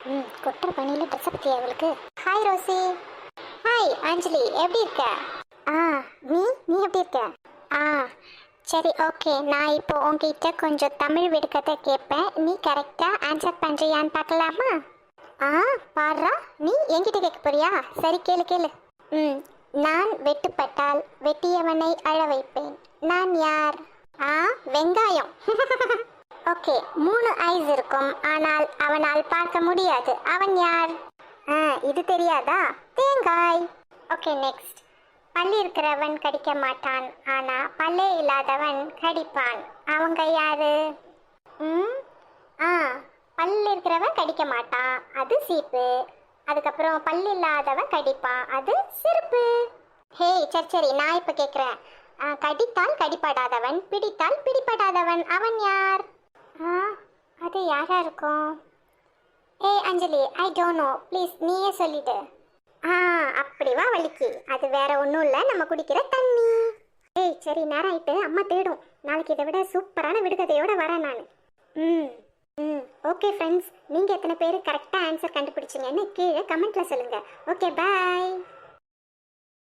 கொட்டுற பணியில் ட்ரெஸ்ஸை பற்றி அவளுக்கு. Hi Rousey. ஹாய் ஆஞ்சலி, எப்படி இருக்க? ஆ நீ நீ எப்படி இருக்க? ஆ சரி, ஓகே. நான் இப்போ உங்ககிட்ட கொஞ்சம் தமிழ் விடுக்கதை கேட்பேன். நீ கரெக்டாக ஆன்சர் பண்ணுறியான்னு பார்க்கலாமா? பாடுறா, நீ என்கிட்ட கேட்க போறியா? சரி, கேளு கேளு. நான் வெட்டுப்பட்டால் வெட்டியவனை அழ வைப்பேன். நான் யார்? வெங்காயம். ஓகே, 3 ஐஸ் இருக்கும், ஆனால் அவனால் பார்க்க முடியாது. அவன் யார்? இது தெரியாதா? தேங்காய். Okay, next. பல்லு இருக்கிறவன் கடிக்க மாட்டான், ஆனா பல்லே இல்லாதவன் கடிப்பான். அவங்க யாரு? பல்லு இருக்கிறவன் கடிக்க மாட்டான், அது சீப்பு. அதுக்கப்புறம் பல்லு இல்லாதவன் கடிப்பான், அது செருப்பு. ஹே சரி, நான் இப்போ கேட்குறேன். கடித்தால் கடிப்படாதவன், பிடித்தால் பிடிப்படாதவன், அவன் யார்? அது யாரா இருக்கும்? அஞ்சலி, ஐ டோன்ட் நோ, ப்ளீஸ் நீயே சொல்லிடு. அப்படிவா வலிக்கு. அது வேற ஒன்றும் இல்லை, நம்ம குடிக்கிற தண்ணி. சரி, நேரம் ஆயிட்டு, அம்மா தேடும். நாளைக்கு இதை விட சூப்பரான விடுகதையோட வரேன் நான். ஓகே ஃப்ரெண்ட்ஸ், நீங்கள் எத்தனை பேர் கரெக்டாக ஆன்சர் கண்டுபிடிச்சிங்கன்னு கீழே கமெண்ட்டில் சொல்லுங்கள். ஓகே, பாய்.